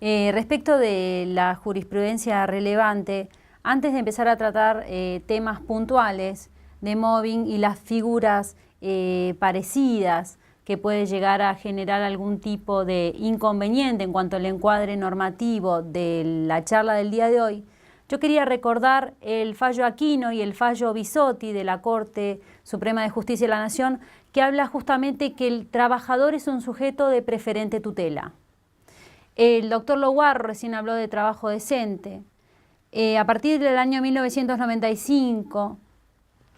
Respecto de la jurisprudencia relevante, antes de empezar a tratar temas puntuales de mobbing y las figuras parecidas que puede llegar a generar algún tipo de inconveniente en cuanto al encuadre normativo de la charla del día de hoy, yo quería recordar el fallo Aquino y el fallo Bisotti de la Corte Suprema de Justicia de la Nación, que habla justamente que el trabajador es un sujeto de preferente tutela. El doctor Loguarro recién habló de trabajo decente. A partir del año 1995,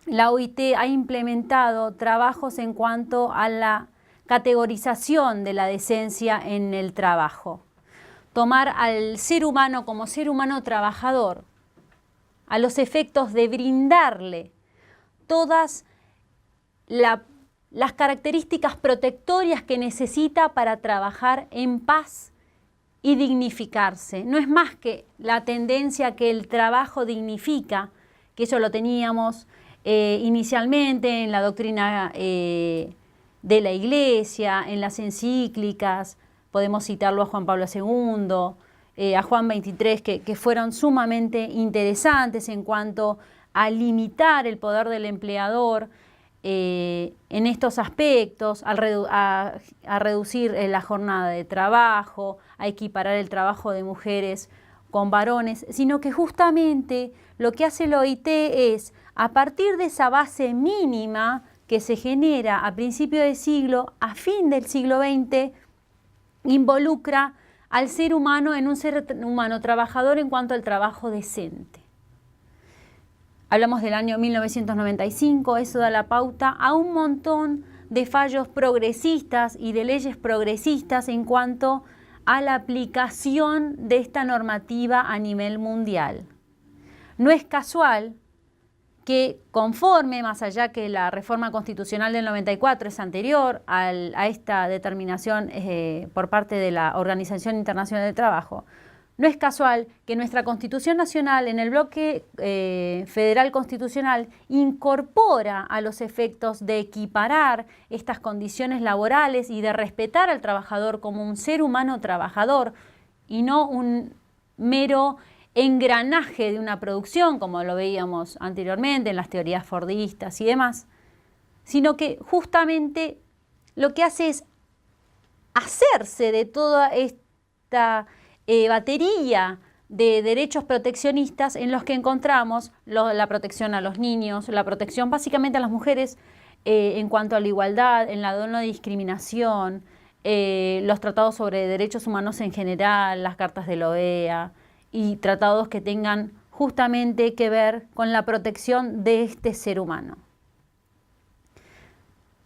la OIT ha implementado trabajos en cuanto a la categorización de la decencia en el trabajo. Tomar al ser humano como ser humano trabajador, a los efectos de brindarle todas las características protectorias que necesita para trabajar en paz y dignificarse. No es más que la tendencia que el trabajo dignifica, que eso lo teníamos inicialmente en la doctrina de la Iglesia, en las encíclicas, podemos citarlo a Juan Pablo II, a Juan XXIII, que fueron sumamente interesantes en cuanto a limitar el poder del empleador en estos aspectos, a reducir la jornada de trabajo, a equiparar el trabajo de mujeres con varones, sino que justamente lo que hace el OIT es, a partir de esa base mínima que se genera a principio del siglo, a fin del siglo XX, involucra al ser humano en un ser humano trabajador en cuanto al trabajo decente. Hablamos del año 1995, eso da la pauta a un montón de fallos progresistas y de leyes progresistas en cuanto a la aplicación de esta normativa a nivel mundial. No es casual que conforme, más allá que la reforma constitucional del 94 es anterior a esta determinación por parte de la Organización Internacional del Trabajo, no es casual que nuestra Constitución Nacional en el bloque federal constitucional incorpora a los efectos de equiparar estas condiciones laborales y de respetar al trabajador como un ser humano trabajador y no un mero engranaje de una producción, como lo veíamos anteriormente en las teorías fordistas y demás, sino que justamente lo que hace es hacerse de toda esta batería de derechos proteccionistas en los que encontramos la protección a los niños, la protección básicamente a las mujeres en cuanto a la igualdad, en la no discriminación, los tratados sobre derechos humanos en general, las cartas de la OEA y tratados que tengan justamente que ver con la protección de este ser humano.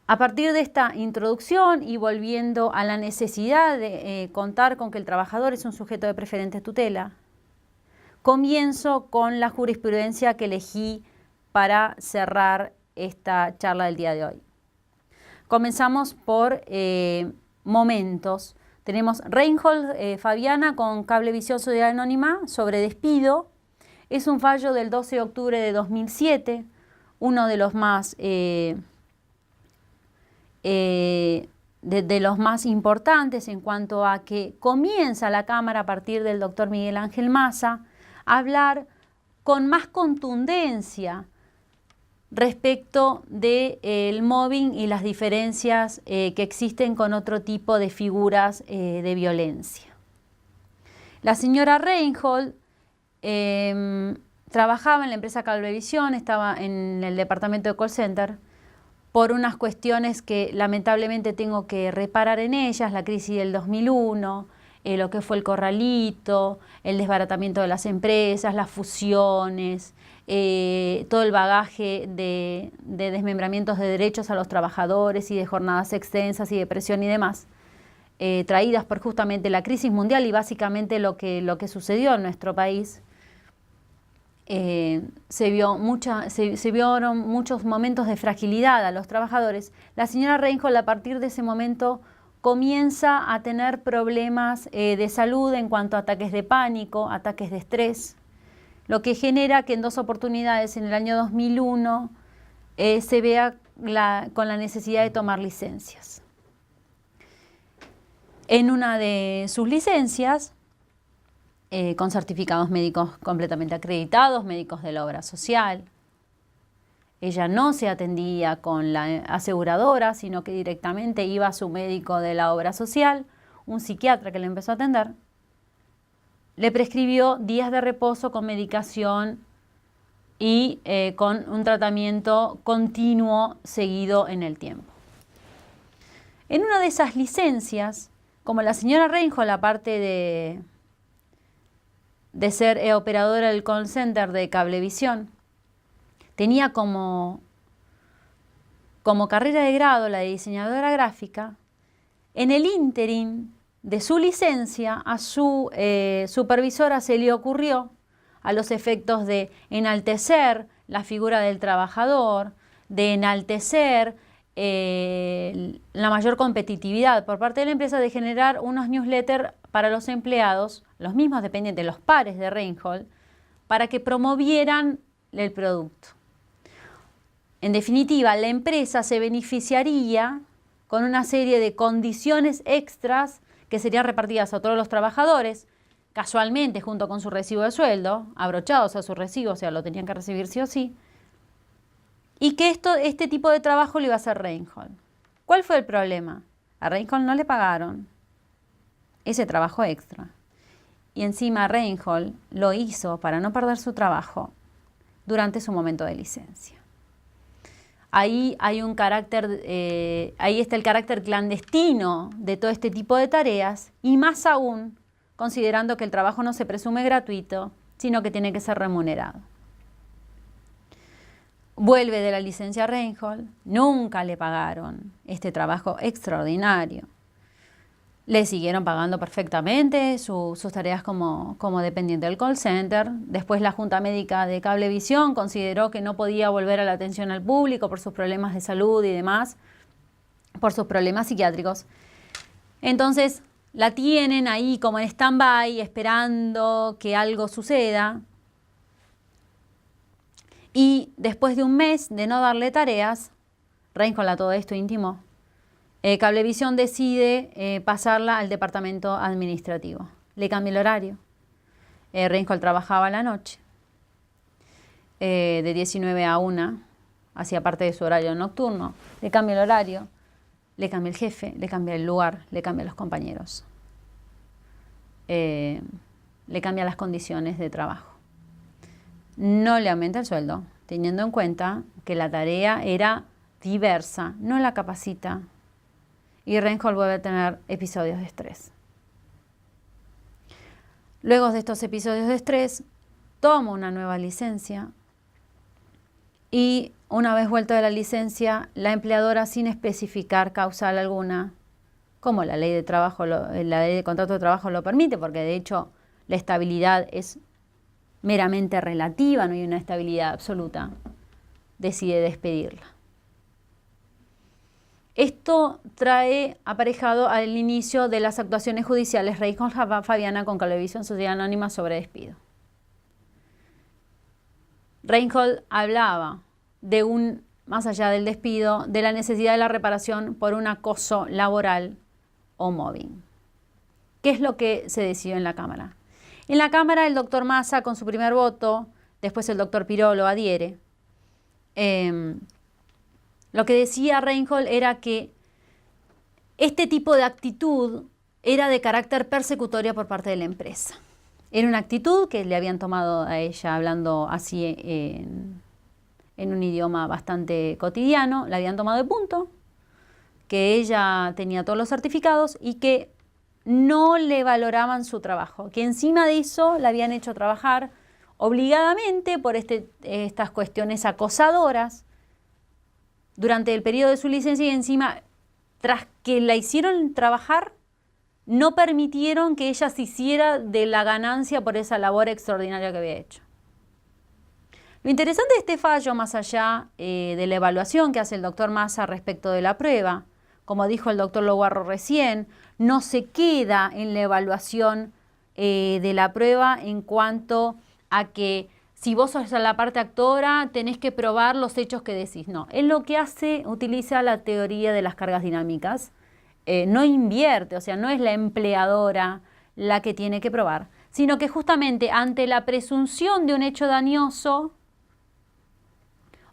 A partir de esta introducción y volviendo a la necesidad de contar con que el trabajador es un sujeto de preferente tutela, comienzo con la jurisprudencia que elegí para cerrar esta charla del día de hoy. Comenzamos por momentos. Tenemos Reinhold Fabiana con Cablevisión Sociedad Anónima sobre despido. Es un fallo del 12 de octubre de 2007, uno de los más de los más importantes en cuanto a que comienza la Cámara a partir del doctor Miguel Ángel Maza a hablar con más contundencia respecto del mobbing y las diferencias que existen con otro tipo de figuras de violencia. La señora Reinhold trabajaba en la empresa Cablevisión, estaba en el departamento de call center, por unas cuestiones que lamentablemente tengo que reparar en ellas, la crisis del 2001, lo que fue el corralito, el desbaratamiento de las empresas, las fusiones, todo el bagaje de desmembramientos de derechos a los trabajadores y de jornadas extensas y de presión y demás, traídas por justamente la crisis mundial y básicamente lo que sucedió en nuestro país. Se vieron muchos momentos de fragilidad a los trabajadores. La señora Reinhold a partir de ese momento comienza a tener problemas de salud en cuanto a ataques de pánico, ataques de estrés, lo que genera que en dos oportunidades en el año 2001 se vea con la necesidad de tomar licencias. En una de sus licencias con certificados médicos completamente acreditados, médicos de la obra social. Ella no se atendía con la aseguradora, sino que directamente iba a su médico de la obra social, un psiquiatra que le empezó a atender. Le prescribió días de reposo con medicación y con un tratamiento continuo seguido en el tiempo. En una de esas licencias, como la señora Reinhold, aparte de ser operadora del call center de Cablevisión, tenía como carrera de grado la de diseñadora gráfica, en el ínterin de su licencia a su supervisora se le ocurrió, a los efectos de enaltecer la figura del trabajador, de enaltecer la mayor competitividad por parte de la empresa, de generar unos newsletters para los empleados, los mismos dependientes, los pares de Reinhold, para que promovieran el producto. En definitiva, la empresa se beneficiaría con una serie de condiciones extras que serían repartidas a todos los trabajadores, casualmente junto con su recibo de sueldo, abrochados a su recibo, o sea, lo tenían que recibir sí o sí, y que este tipo de trabajo lo iba a hacer Reinhold. ¿Cuál fue el problema? A Reinhold no le pagaron ese trabajo extra. Y encima Reinhold lo hizo para no perder su trabajo durante su momento de licencia. Ahí hay un carácter, ahí está el carácter clandestino de todo este tipo de tareas, y más aún considerando que el trabajo no se presume gratuito, sino que tiene que ser remunerado. Vuelve de la licencia Reinhold, nunca le pagaron este trabajo extraordinario. Le siguieron pagando perfectamente sus tareas como dependiente del call center. Después la Junta Médica de Cablevisión consideró que no podía volver a la atención al público por sus problemas de salud y demás, por sus problemas psiquiátricos. Entonces la tienen ahí como en stand-by, esperando que algo suceda. Y después de un mes de no darle tareas, Reinhold a todo esto intimó, Cablevisión decide pasarla al departamento administrativo. Le cambia el horario. Reinhold trabajaba a la noche, de 19 a 1, hacía parte de su horario nocturno. Le cambia el horario, le cambia el jefe, le cambia el lugar, le cambia los compañeros. Le cambia las condiciones de trabajo. No le aumenta el sueldo, teniendo en cuenta que la tarea era diversa, no la capacita. Y Reinhold vuelve a tener episodios de estrés. Luego de estos episodios de estrés, toma una nueva licencia y una vez vuelta de la licencia, la empleadora, sin especificar causal alguna, como la ley de trabajo, la ley de contrato de trabajo lo permite, porque de hecho la estabilidad es meramente relativa, no hay una estabilidad absoluta, decide despedirla. Esto trae aparejado al inicio de las actuaciones judiciales Reinhold Fabiana con Cablevisión Sociedad Anónima sobre despido. Reinhold hablaba de más allá del despido, de la necesidad de la reparación por un acoso laboral o mobbing. ¿Qué es lo que se decidió en la Cámara? En la Cámara el doctor Massa con su primer voto, después el doctor Pirolo adhiere. Lo que decía Reinhold era que este tipo de actitud era de carácter persecutoria por parte de la empresa. Era una actitud que le habían tomado a ella hablando así en un idioma bastante cotidiano, la habían tomado de punto, que ella tenía todos los certificados y que no le valoraban su trabajo, que encima de eso la habían hecho trabajar obligadamente por estas cuestiones acosadoras durante el periodo de su licencia, y encima, tras que la hicieron trabajar, no permitieron que ella se hiciera de la ganancia por esa labor extraordinaria que había hecho. Lo interesante de este fallo, más allá de la evaluación que hace el doctor Massa respecto de la prueba, como dijo el doctor Loguarro recién, no se queda en la evaluación de la prueba en cuanto a que si vos sos la parte actora, tenés que probar los hechos que decís. No, él lo que hace, utiliza la teoría de las cargas dinámicas, no invierte, o sea, no es la empleadora la que tiene que probar, sino que justamente ante la presunción de un hecho dañoso,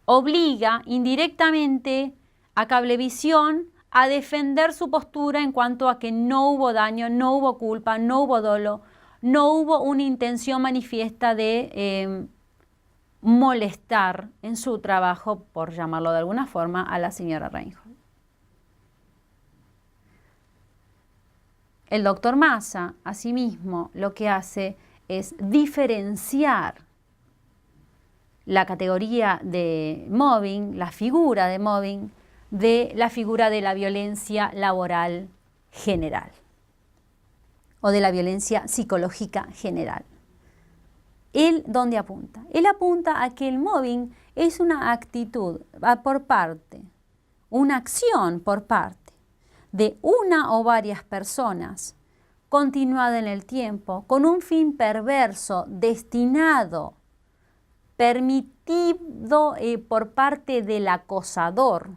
obliga indirectamente a Cablevisión a defender su postura en cuanto a que no hubo daño, no hubo culpa, no hubo dolo, no hubo una intención manifiesta de molestar en su trabajo, por llamarlo de alguna forma, a la señora Reinhold. El doctor Massa, asimismo, lo que hace es diferenciar la categoría de mobbing, la figura de mobbing, de la figura de la violencia laboral general o de la violencia psicológica general. ¿Él dónde apunta? Él apunta a que el mobbing es una actitud por parte, una acción por parte de una o varias personas continuada en el tiempo con un fin perverso destinado, permitido por parte del acosador,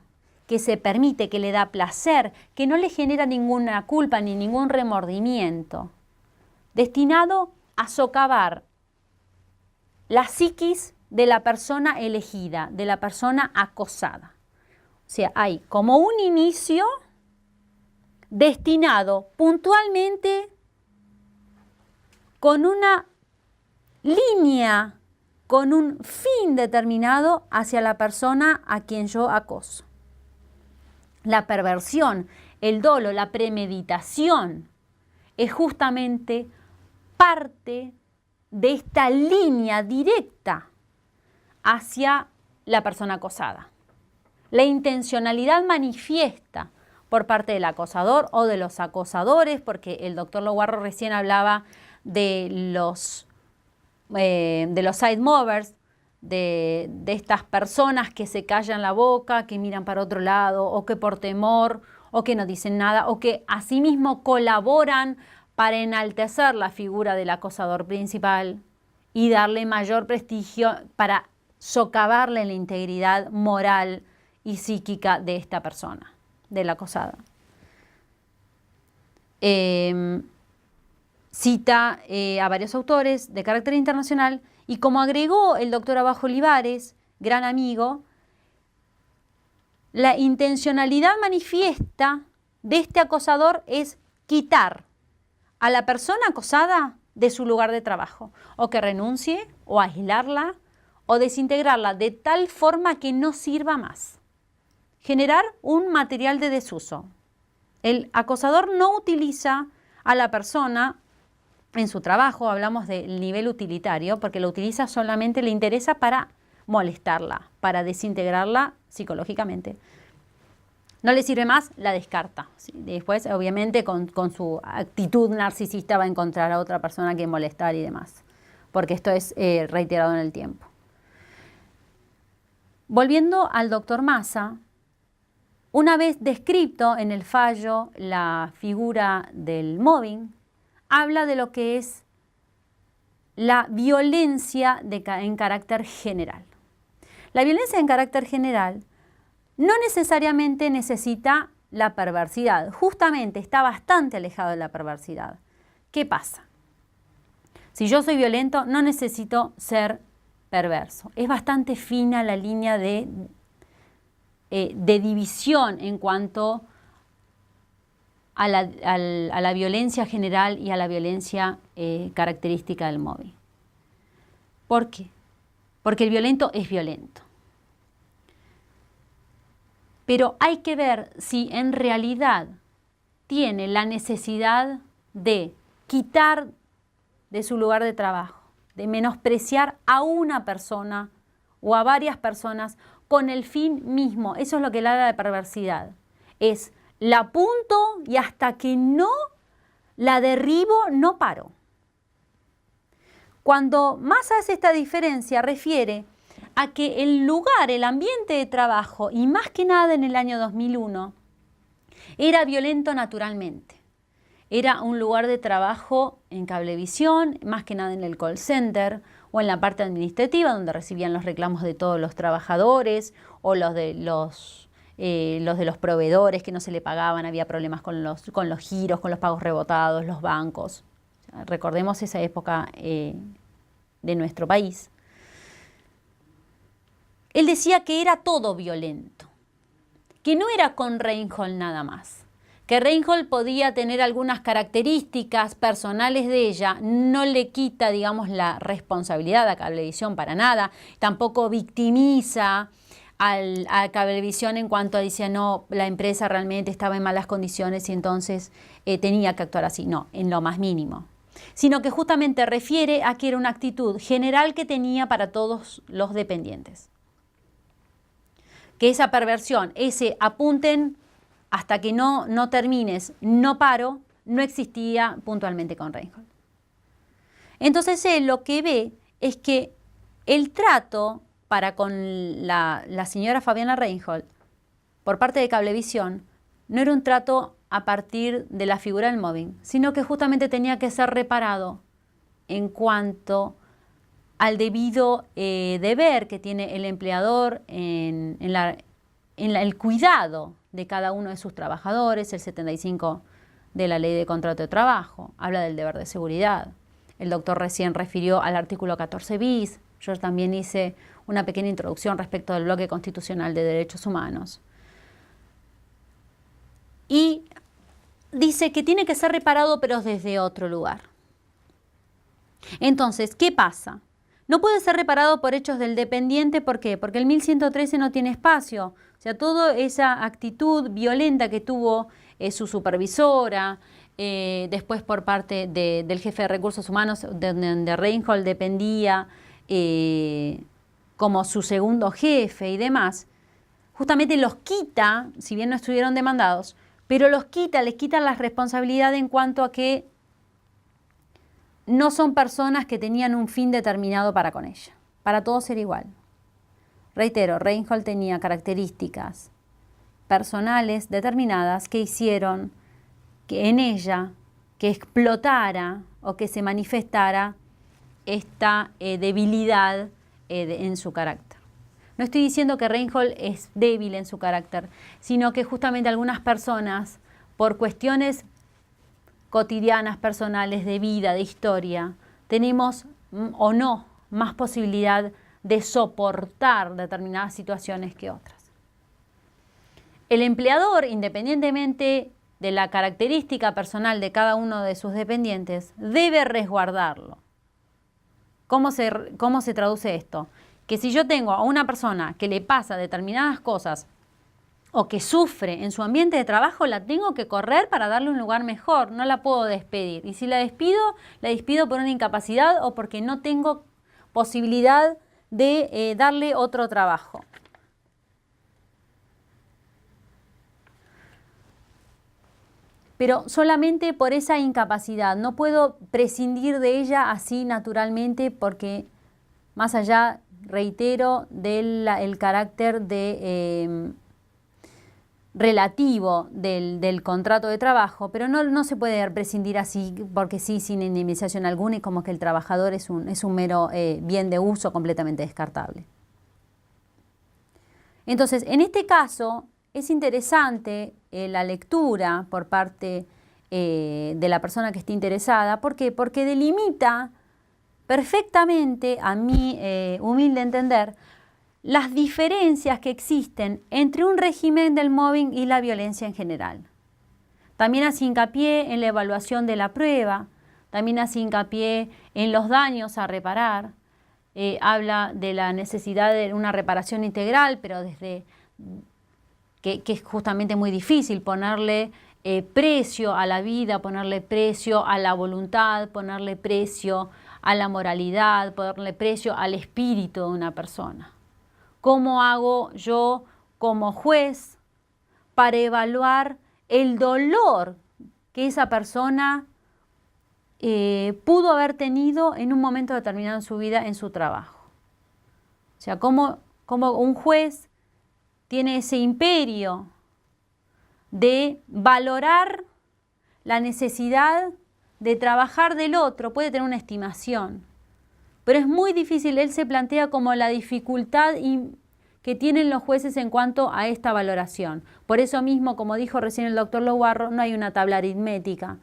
que se permite, que le da placer, que no le genera ninguna culpa ni ningún remordimiento, destinado a socavar la psiquis de la persona elegida, de la persona acosada. O sea, hay como un inicio destinado puntualmente con una línea, con un fin determinado hacia la persona a quien yo acoso. La perversión, el dolo, la premeditación es justamente parte de esta línea directa hacia la persona acosada. La intencionalidad manifiesta por parte del acosador o de los acosadores, porque el doctor Loguarro recién hablaba de los side movers, de estas personas que se callan la boca, que miran para otro lado, o que por temor, o que no dicen nada, o que asimismo colaboran para enaltecer la figura del acosador principal y darle mayor prestigio para socavarle la integridad moral y psíquica de esta persona, de la acosada. Cita a varios autores de carácter internacional y, como agregó el doctor Abajo Olivares, gran amigo, la intencionalidad manifiesta de este acosador es quitar a la persona acosada de su lugar de trabajo, o que renuncie, o aislarla, o desintegrarla de tal forma que no sirva más. Generar un material de desuso. El acosador no utiliza a la persona en su trabajo, hablamos del nivel utilitario, porque lo utiliza solamente, le interesa para molestarla, para desintegrarla psicológicamente. No le sirve más, la descarta. ¿Sí? Después, obviamente, con su actitud narcisista va a encontrar a otra persona que molestar y demás, porque esto es reiterado en el tiempo. Volviendo al doctor Massa, una vez descrito en el fallo la figura del mobbing, habla de lo que es la violencia en carácter general. La violencia en carácter general no necesariamente necesita la perversidad, justamente está bastante alejado de la perversidad. ¿Qué pasa? Si yo soy violento, no necesito ser perverso. Es bastante fina la línea de división en cuanto a la violencia general y a la violencia característica del mobbing. ¿Por qué? Porque el violento es violento. Pero hay que ver si en realidad tiene la necesidad de quitar de su lugar de trabajo, de menospreciar a una persona o a varias personas con el fin mismo. Eso es lo que le habla de perversidad. Es la apunto y hasta que no la derribo, no paro. Cuando más hace esta diferencia, refiere a que el lugar, el ambiente de trabajo, y más que nada en el año 2001, era violento naturalmente. Era un lugar de trabajo en Cablevisión, más que nada en el call center o en la parte administrativa, donde recibían los reclamos de todos los trabajadores o los de los proveedores que no se le pagaban, había problemas con los giros, con los pagos rebotados, los bancos. recordemos esa época de nuestro país. Él decía que era todo violento, que no era con Reinhold nada más, que Reinhold podía tener algunas características personales de ella, no le quita, digamos, la responsabilidad a Cablevisión para nada, tampoco victimiza a Cablevisión en cuanto a decir, no, la empresa realmente estaba en malas condiciones y entonces tenía que actuar así, no, en lo más mínimo, sino que justamente refiere a que era una actitud general que tenía para todos los dependientes. Que esa perversión, ese apunten hasta que no termines, no paro, no existía puntualmente con Reinhold. Entonces él lo que ve es que el trato para con la señora Fabiana Reinhold por parte de Cablevisión no era un trato a partir de la figura del mobbing, sino que justamente tenía que ser reparado en cuanto al debido deber que tiene el empleador en el cuidado de cada uno de sus trabajadores. El 75 de la Ley de Contrato de Trabajo habla del deber de seguridad. El doctor recién refirió al artículo 14 bis. Yo también hice una pequeña introducción respecto del bloque constitucional de derechos humanos. Y dice que tiene que ser reparado, pero desde otro lugar. Entonces, ¿qué pasa? No puede ser reparado por hechos del dependiente, ¿por qué? Porque el 1113 no tiene espacio. O sea, toda esa actitud violenta que tuvo su supervisora, después por parte del jefe de recursos humanos, de Reinhold dependía como su segundo jefe y demás, justamente los quita, si bien no estuvieron demandados, pero les quita la responsabilidad en cuanto a que no son personas que tenían un fin determinado para con ella. Para todos era igual. Reitero, Reinhold tenía características personales determinadas que hicieron que en ella, que explotara o que se manifestara esta debilidad en su carácter. No estoy diciendo que Reinhold es débil en su carácter, sino que justamente algunas personas, por cuestiones cotidianas, personales, de vida, de historia, tenemos o no más posibilidad de soportar determinadas situaciones que otras. El empleador, independientemente de la característica personal de cada uno de sus dependientes, debe resguardarlo. ¿Cómo se traduce esto? Que si yo tengo a una persona que le pasa determinadas cosas o que sufre en su ambiente de trabajo, la tengo que correr para darle un lugar mejor, no la puedo despedir. Y si la despido por una incapacidad o porque no tengo posibilidad de darle otro trabajo. Pero solamente por esa incapacidad, no puedo prescindir de ella así naturalmente porque más allá, reitero, del carácter relativo del contrato de trabajo, pero no se puede prescindir así porque sí, sin indemnización alguna y como que el trabajador es un mero bien de uso completamente descartable. Entonces, en este caso es interesante la lectura por parte de la persona que esté interesada. ¿Por qué? Porque delimita perfectamente, a mi humilde entender, las diferencias que existen entre un régimen del mobbing y la violencia en general. También hace hincapié en la evaluación de la prueba, también hace hincapié en los daños a reparar, habla de la necesidad de una reparación integral, pero desde que es justamente muy difícil ponerle precio a la vida, ponerle precio a la voluntad, ponerle precio a la moralidad, ponerle precio al espíritu de una persona. ¿Cómo hago yo como juez para evaluar el dolor que esa persona pudo haber tenido en un momento determinado en su vida, en su trabajo? O sea, cómo un juez tiene ese imperio de valorar la necesidad de trabajar del otro, puede tener una estimación, pero es muy difícil. Él se plantea como la dificultad que tienen los jueces en cuanto a esta valoración. Por eso mismo, como dijo recién el doctor Loguarro, no hay una tabla aritmética.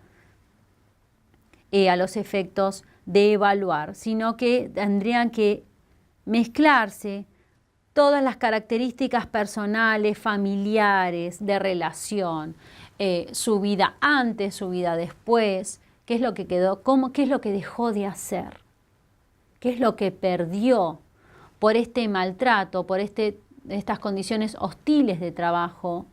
a los efectos de evaluar, sino que tendrían que mezclarse todas las características personales, familiares, de relación, su vida antes, su vida después, qué es lo que quedó, qué es lo que dejó de hacer, qué es lo que perdió por este maltrato, por estas condiciones hostiles de trabajo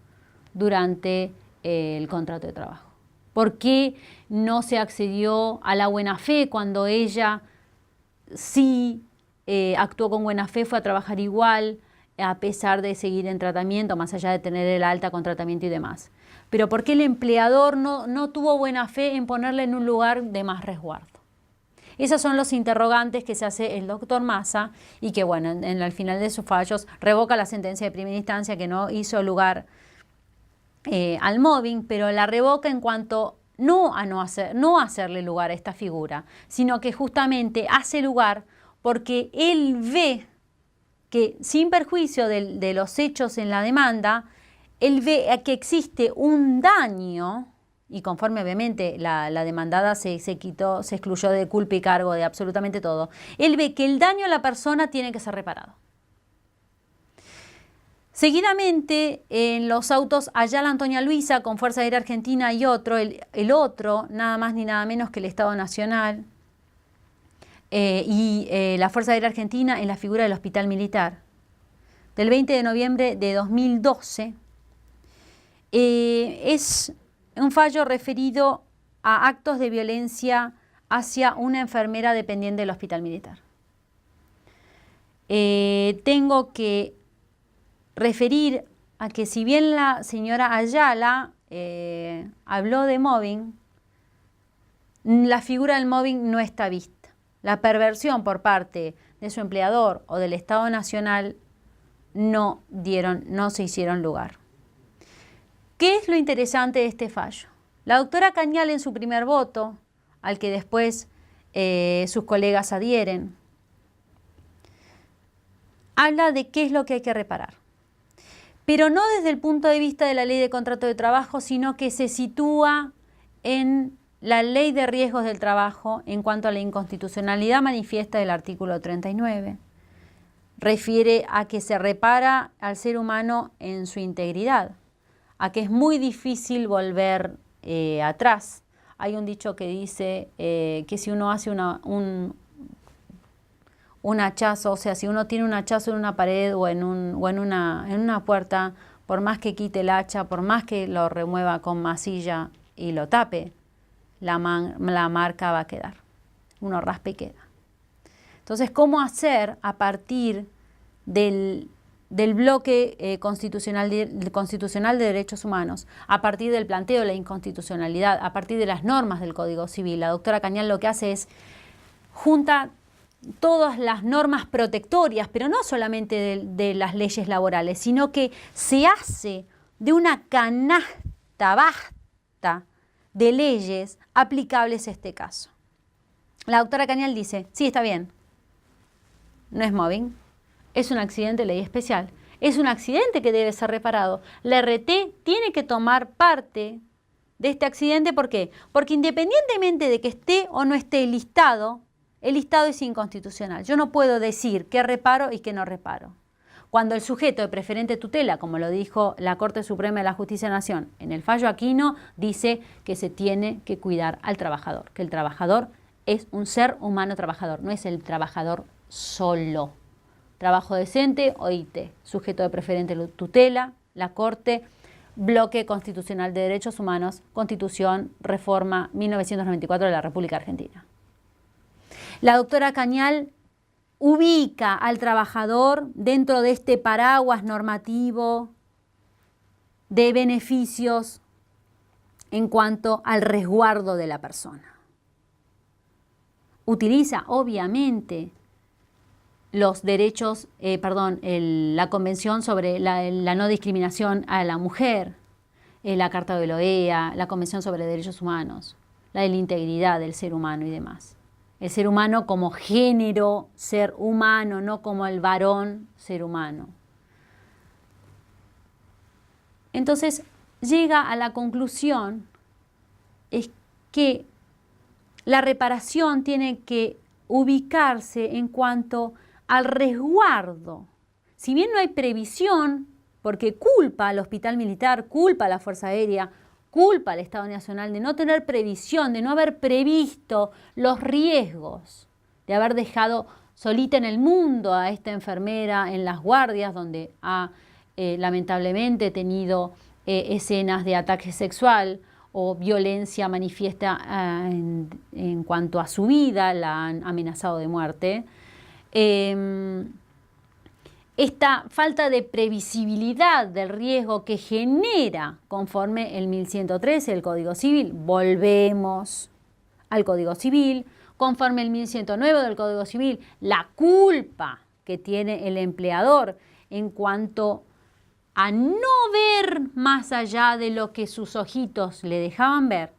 durante el contrato de trabajo. ¿Por qué no se accedió a la buena fe cuando ella sí actuó con buena fe, fue a trabajar igual, a pesar de seguir en tratamiento, más allá de tener el alta con tratamiento y demás? Pero ¿por qué el empleador no tuvo buena fe en ponerle en un lugar de más resguardo? Esos son los interrogantes que se hace el doctor Massa y que, bueno, al final de sus fallos revoca la sentencia de primera instancia que no hizo lugar al mobbing, pero la revoca en cuanto no hacerle lugar a esta figura, sino que justamente hace lugar porque él ve que, sin perjuicio de los hechos en la demanda, él ve que existe un daño, y conforme obviamente la demandada se excluyó de culpa y cargo de absolutamente todo, él ve que el daño a la persona tiene que ser reparado. Seguidamente, en los autos Ayala Antonia Luisa, con Fuerza Aérea Argentina y otro, el otro, nada más ni nada menos que el Estado Nacional y la Fuerza Aérea Argentina en la figura del Hospital Militar, del 20 de noviembre de 2012, es un fallo referido a actos de violencia hacia una enfermera dependiente del Hospital Militar. Tengo que referir a que si bien la señora Ayala habló de mobbing, la figura del mobbing no está vista. La perversión por parte de su empleador o del Estado Nacional no se hicieron lugar. ¿Qué es lo interesante de este fallo? La doctora Cañal, en su primer voto, al que después sus colegas adhieren, habla de qué es lo que hay que reparar. Pero no desde el punto de vista de la ley de contrato de trabajo, sino que se sitúa en la ley de riesgos del trabajo en cuanto a la inconstitucionalidad manifiesta del artículo 39. Refiere a que se repara al ser humano en su integridad, a que es muy difícil volver atrás. Hay un dicho que dice que si uno hace un hachazo, o sea, si uno tiene un hachazo en una pared o en una puerta, por más que quite el hacha, por más que lo remueva con masilla y lo tape, la marca va a quedar. Uno raspa y queda. Entonces, ¿cómo hacer a partir del bloque constitucional de derechos humanos, a partir del planteo de la inconstitucionalidad, a partir de las normas del Código Civil? La doctora Cañal lo que hace es junta todas las normas protectorias, pero no solamente de las leyes laborales, sino que se hace de una canasta vasta de leyes aplicables a este caso. La doctora Cañal dice, sí, está bien, no es mobbing, es un accidente de ley especial, es un accidente que debe ser reparado. La RT tiene que tomar parte de este accidente, ¿por qué? Porque independientemente de que esté o no esté listado, el listado es inconstitucional. Yo no puedo decir qué reparo y qué no reparo. Cuando el sujeto de preferente tutela, como lo dijo la Corte Suprema de la Justicia de la Nación en el fallo Aquino, dice que se tiene que cuidar al trabajador, que el trabajador es un ser humano trabajador, no es el trabajador solo. Trabajo decente, OIT, sujeto de preferente tutela, la Corte, Bloque Constitucional de Derechos Humanos, Constitución, Reforma 1994 de la República Argentina. La doctora Cañal ubica al trabajador dentro de este paraguas normativo de beneficios en cuanto al resguardo de la persona. Utiliza, obviamente, los derechos, la Convención sobre la no discriminación a la mujer, la Carta de la OEA, la Convención sobre Derechos Humanos, la de la integridad del ser humano y demás. El ser humano como género ser humano, no como el varón ser humano. Entonces llega a la conclusión es que la reparación tiene que ubicarse en cuanto al resguardo. Si bien no hay previsión, porque culpa al hospital militar, culpa a la Fuerza Aérea, culpa al Estado Nacional de no tener previsión, de no haber previsto los riesgos, de haber dejado solita en el mundo a esta enfermera en las guardias, donde ha lamentablemente tenido escenas de ataque sexual o violencia manifiesta en cuanto a su vida, la han amenazado de muerte. Esta falta de previsibilidad del riesgo que genera conforme el 1113 del Código Civil, volvemos al Código Civil, conforme el 1109 del Código Civil, la culpa que tiene el empleador en cuanto a no ver más allá de lo que sus ojitos le dejaban ver.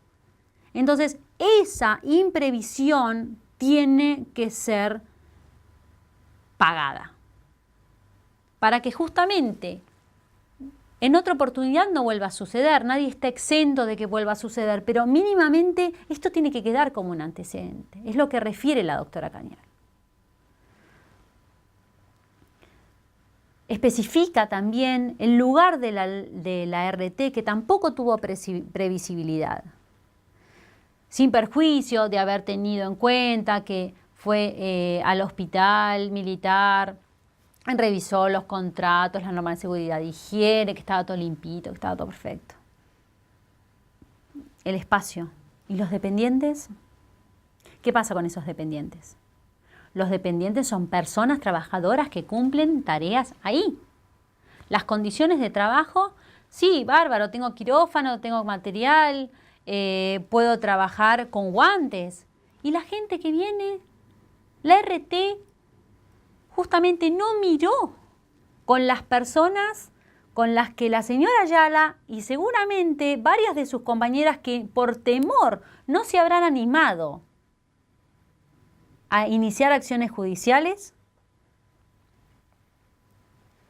Entonces, esa imprevisión tiene que ser pagada para que justamente en otra oportunidad no vuelva a suceder. Nadie está exento de que vuelva a suceder, pero mínimamente esto tiene que quedar como un antecedente. Es lo que refiere la doctora Cañal. Especifica también el lugar de la RT, que tampoco tuvo previsibilidad. Sin perjuicio de haber tenido en cuenta que fue al hospital militar, revisó los contratos, las normas de seguridad y higiene, que estaba todo limpito, que estaba todo perfecto. El espacio. ¿Y los dependientes? ¿Qué pasa con esos dependientes? Los dependientes son personas trabajadoras que cumplen tareas ahí. Las condiciones de trabajo, sí, bárbaro, tengo quirófano, tengo material, puedo trabajar con guantes. Y la gente que viene, la RT justamente no miró con las personas con las que la señora Ayala y seguramente varias de sus compañeras que por temor no se habrán animado a iniciar acciones judiciales,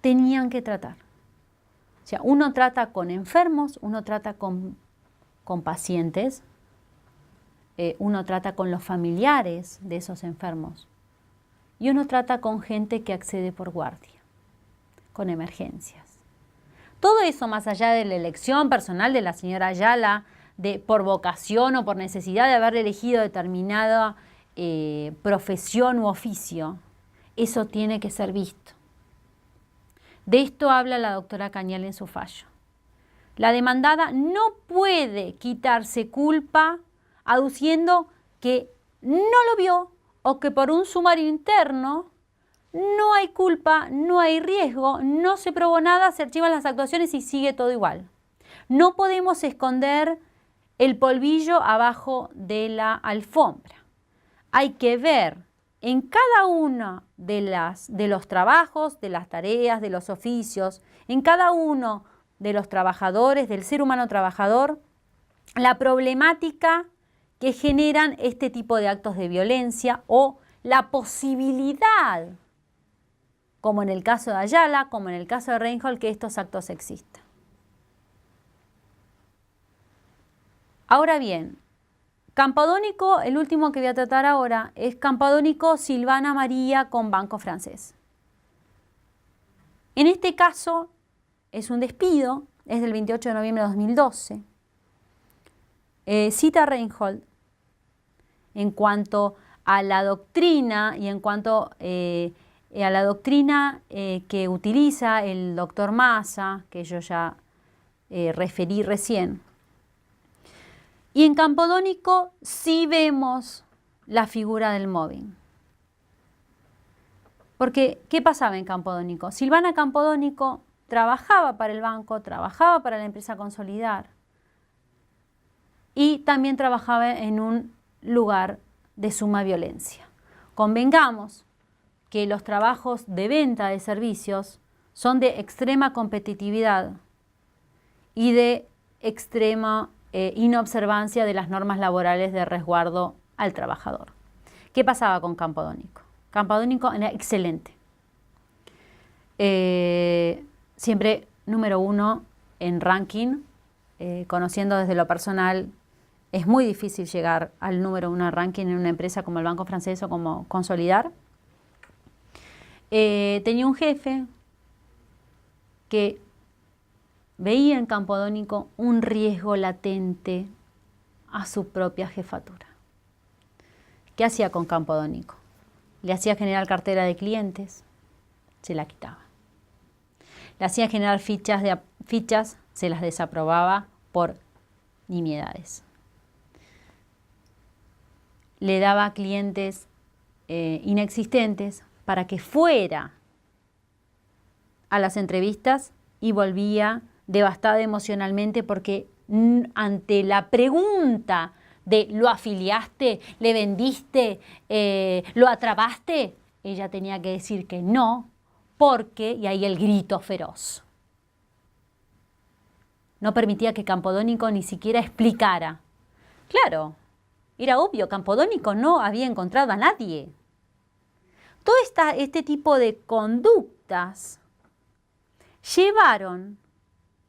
tenían que tratar. O sea, uno trata con enfermos, uno trata con pacientes, uno trata con los familiares de esos enfermos y uno trata con gente que accede por guardia, con emergencias. Todo eso más allá de la elección personal de la señora Ayala, por vocación o por necesidad de haber elegido determinada profesión u oficio, eso tiene que ser visto. De esto habla la doctora Cañal en su fallo. La demandada no puede quitarse culpa aduciendo que no lo vio o que por un sumario interno no hay culpa, no hay riesgo, no se probó nada, se archivan las actuaciones y sigue todo igual. No podemos esconder el polvillo abajo de la alfombra. Hay que ver en cada uno de los trabajos, de las tareas, de los oficios, en cada uno de los trabajadores, del ser humano trabajador, la problemática que generan este tipo de actos de violencia o la posibilidad, como en el caso de Ayala, como en el caso de Reinhold, que estos actos existan. Ahora bien, Campodónico, el último que voy a tratar ahora, es Campodónico Silvana María con Banco Francés. En este caso es un despido, es del 28 de noviembre de 2012. Cita Reinhold en cuanto a la doctrina y en cuanto a la doctrina que utiliza el doctor Massa, que yo ya referí recién. Y en Campodónico sí vemos la figura del mobbing. Porque, ¿qué pasaba en Campodónico? Silvana Campodónico trabajaba para el banco, trabajaba para la empresa Consolidar y también trabajaba en un lugar de suma violencia. Convengamos que los trabajos de venta de servicios son de extrema competitividad y de extrema inobservancia de las normas laborales de resguardo al trabajador. ¿Qué pasaba con Campodónico? Campodónico era excelente. Siempre número 1 en ranking, conociendo desde lo personal Es muy difícil llegar al número 1 ranking en una empresa como el Banco Francés o como Consolidar. Tenía un jefe que veía en Campodónico un riesgo latente a su propia jefatura. ¿Qué hacía con Campodónico? Le hacía generar cartera de clientes, se la quitaba. Le hacía generar fichas, se las desaprobaba por nimiedades. Le daba clientes inexistentes para que fuera a las entrevistas y volvía devastada emocionalmente porque ante la pregunta de ¿lo afiliaste? ¿Le vendiste? ¿Lo atrapaste? Ella tenía que decir que no, porque, y ahí el grito feroz. No permitía que Campodónico ni siquiera explicara. Claro, era obvio, Campodónico no había encontrado a nadie. Todo este tipo de conductas llevaron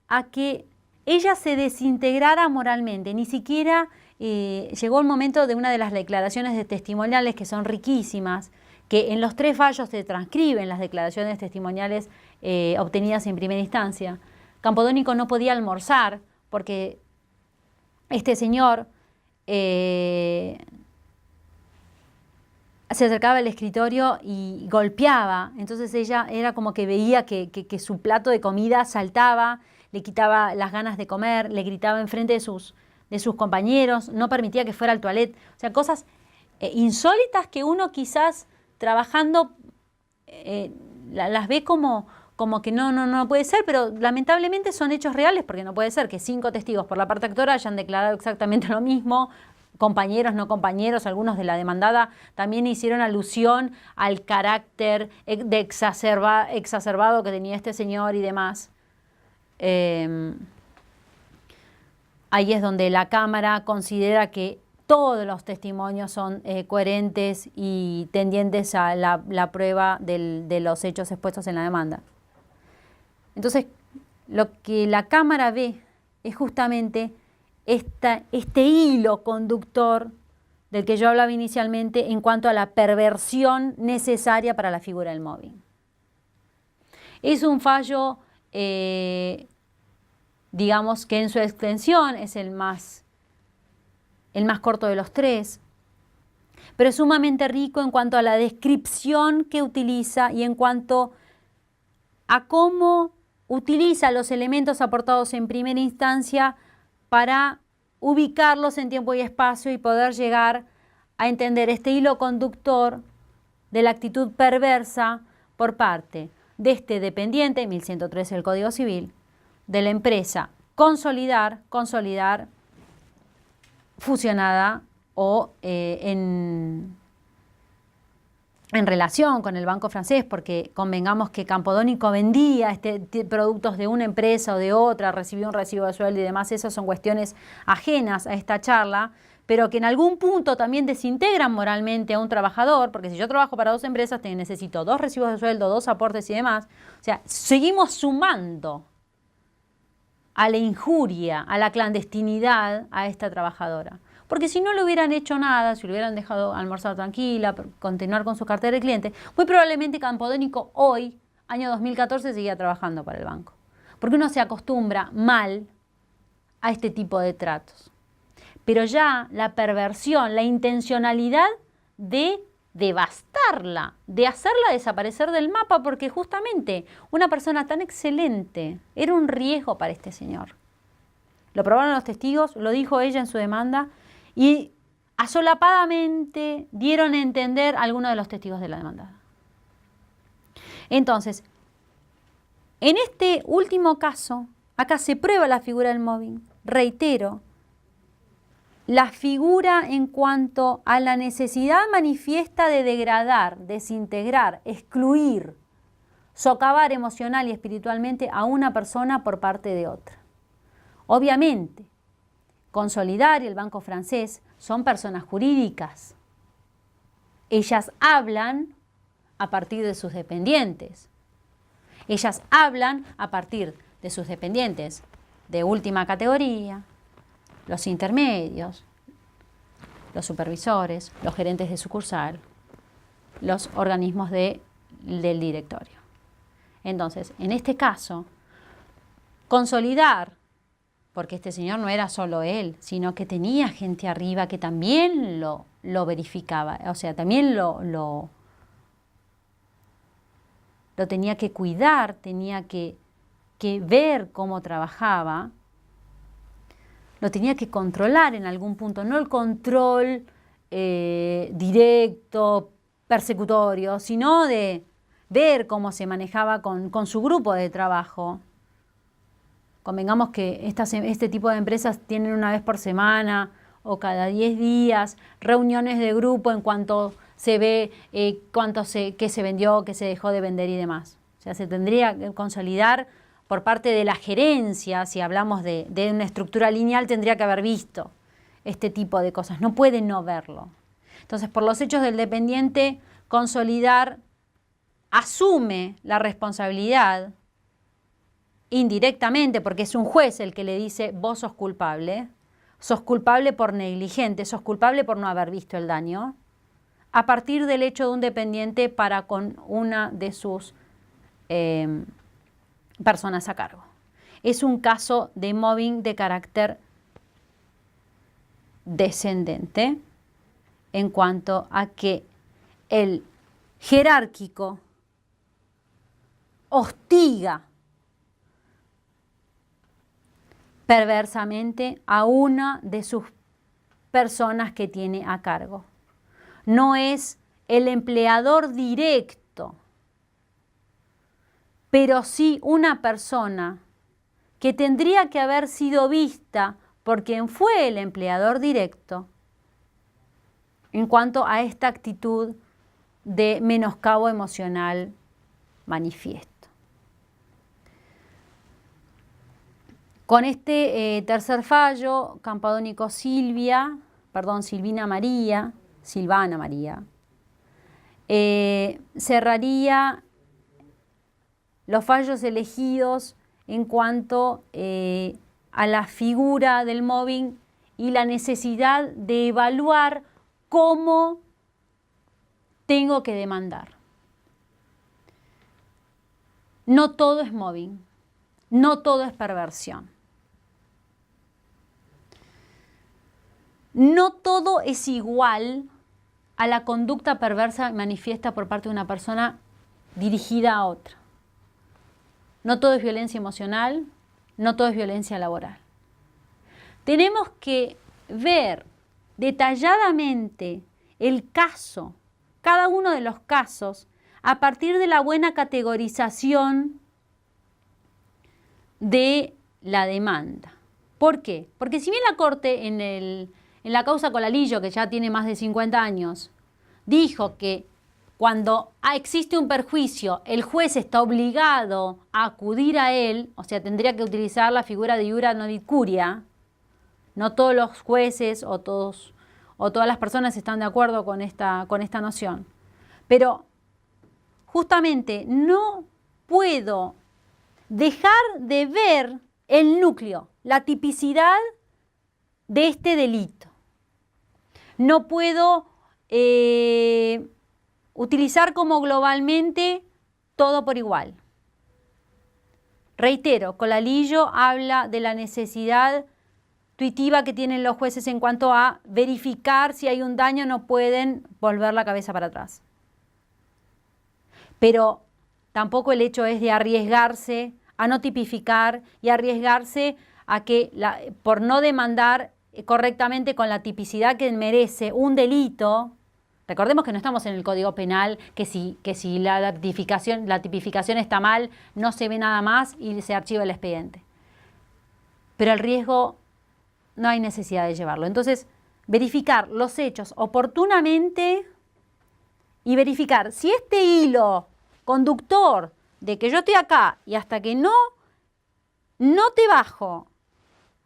a que ella se desintegrara moralmente. Ni siquiera llegó el momento de una de las declaraciones de testimoniales que son riquísimas, que en los 3 fallos se transcriben las declaraciones testimoniales obtenidas en primera instancia. Campodónico no podía almorzar porque este señor se acercaba al escritorio y golpeaba. Entonces ella era como que veía que su plato de comida saltaba, le quitaba las ganas de comer, le gritaba enfrente de sus compañeros, no permitía que fuera al toilet. O sea, cosas insólitas que uno quizás trabajando las ve como que no puede ser, pero lamentablemente son hechos reales, porque no puede ser que 5 testigos por la parte actora hayan declarado exactamente lo mismo, compañeros, no compañeros, algunos de la demandada también hicieron alusión al carácter exacerbado que tenía este señor y demás. Ahí es donde la Cámara considera que todos los testimonios son coherentes y tendientes a la prueba de los hechos expuestos en la demanda. Entonces, lo que la Cámara ve es justamente este hilo conductor del que yo hablaba inicialmente en cuanto a la perversión necesaria para la figura del mobbing. Es un fallo, digamos que en su extensión es el más corto de los 3, pero es sumamente rico en cuanto a la descripción que utiliza y en cuanto a cómo utiliza los elementos aportados en primera instancia para ubicarlos en tiempo y espacio y poder llegar a entender este hilo conductor de la actitud perversa por parte de este dependiente, 1113 del Código Civil, de la empresa Consolidar fusionada o en relación con el Banco Francés, porque convengamos que Campodónico vendía productos de una empresa o de otra, recibió un recibo de sueldo y demás. Esas son cuestiones ajenas a esta charla, pero que en algún punto también desintegran moralmente a un trabajador, porque si yo trabajo para 2 empresas, necesito 2 recibos de sueldo, 2 aportes y demás. O sea, seguimos sumando a la injuria, a la clandestinidad a esta trabajadora. Porque si no le hubieran hecho nada, si le hubieran dejado almorzar tranquila, continuar con su cartera de cliente, muy probablemente Campodónico hoy, año 2014, seguía trabajando para el banco. Porque uno se acostumbra mal a este tipo de tratos. Pero ya la perversión, la intencionalidad de devastarla, de hacerla desaparecer del mapa, porque justamente una persona tan excelente era un riesgo para este señor. Lo probaron los testigos, lo dijo ella en su demanda, y asolapadamente dieron a entender a algunos de los testigos de la demandada. Entonces, en este último caso, acá se prueba la figura del mobbing. Reitero, la figura en cuanto a la necesidad manifiesta de degradar, desintegrar, excluir, socavar emocional y espiritualmente a una persona por parte de otra. Obviamente, Consolidar y el Banco Francés son personas jurídicas. Ellas hablan a partir de sus dependientes. Ellas hablan a partir de sus dependientes de última categoría, los intermedios, los supervisores, los gerentes de sucursal, los organismos del directorio. Entonces, en este caso, consolidar, porque este señor no era solo él, sino que tenía gente arriba que también lo verificaba, o sea, también lo tenía que cuidar, tenía que ver cómo trabajaba, lo tenía que controlar en algún punto, no el control directo, persecutorio, sino de ver cómo se manejaba con su grupo de trabajo. Convengamos que este tipo de empresas tienen una vez por semana o cada 10 días reuniones de grupo en cuanto se ve qué se vendió, qué se dejó de vender y demás. O sea, se tendría que consolidar por parte de la gerencia, si hablamos de una estructura lineal, tendría que haber visto este tipo de cosas. No puede no verlo. Entonces, por los hechos del dependiente, consolidar asume la responsabilidad indirectamente, porque es un juez el que le dice, vos sos culpable por negligente, sos culpable por no haber visto el daño, a partir del hecho de un dependiente para con una de sus personas a cargo. Es un caso de mobbing de carácter descendente en cuanto a que el jerárquico hostiga perversamente a una de sus personas que tiene a cargo. No es el empleador directo, pero sí una persona que tendría que haber sido vista por quien fue el empleador directo en cuanto a esta actitud de menoscabo emocional manifiesto. Con este tercer fallo, Campadónico Silvana María, cerraría los fallos elegidos en cuanto a la figura del mobbing y la necesidad de evaluar cómo tengo que demandar. No todo es mobbing, no todo es perversión. No todo es igual a la conducta perversa manifiesta por parte de una persona dirigida a otra. No todo es violencia emocional, no todo es violencia laboral. Tenemos que ver detalladamente el caso, cada uno de los casos, a partir de la buena categorización de la demanda. ¿Por qué? Porque si bien la Corte en la causa Colalillo, que ya tiene más de 50 años, dijo que cuando existe un perjuicio, el juez está obligado a acudir a él, o sea, tendría que utilizar la figura de iura nobis curia. No todos los jueces o todas las personas están de acuerdo con esta noción. Pero justamente no puedo dejar de ver el núcleo, la tipicidad de este delito. No puedo utilizar como globalmente todo por igual. Reitero, Colalillo habla de la necesidad intuitiva que tienen los jueces en cuanto a verificar si hay un daño, no pueden volver la cabeza para atrás. Pero tampoco el hecho es de arriesgarse a no tipificar y arriesgarse a que por no demandar correctamente con la tipicidad que merece un delito. Recordemos que no estamos en el Código Penal, que si la tipificación está mal, no se ve nada más y se archiva el expediente. Pero el riesgo no hay necesidad de llevarlo. Entonces, verificar los hechos oportunamente y verificar si este hilo conductor de que yo estoy acá y hasta que no te bajo.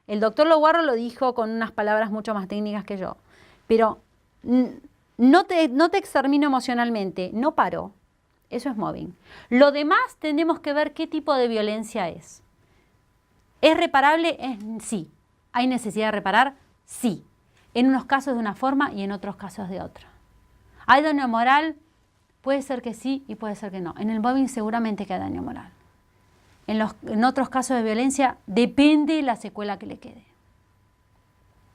El doctor Loguarro lo dijo con unas palabras mucho más técnicas que yo, pero no te extermino emocionalmente, no paro. Eso es mobbing. Lo demás tenemos que ver qué tipo de violencia es. ¿Es reparable? Sí. ¿Hay necesidad de reparar? Sí. en unos casos de una forma y en otros casos de otra. ¿Hay daño moral? Puede ser que sí y puede ser que no. En el mobbing seguramente que hay daño moral. En otros casos de violencia depende la secuela que le quede.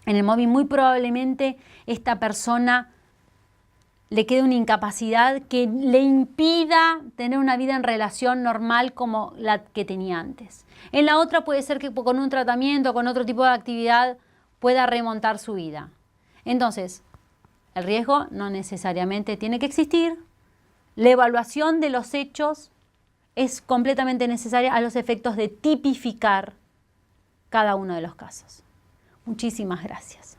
En el mobbing muy probablemente esta persona le quede una incapacidad que le impida tener una vida en relación normal como la que tenía antes. En la otra puede ser que con un tratamiento, con otro tipo de actividad, pueda remontar su vida. Entonces, el riesgo no necesariamente tiene que existir. La evaluación de los hechos es completamente necesaria a los efectos de tipificar cada uno de los casos. Muchísimas gracias.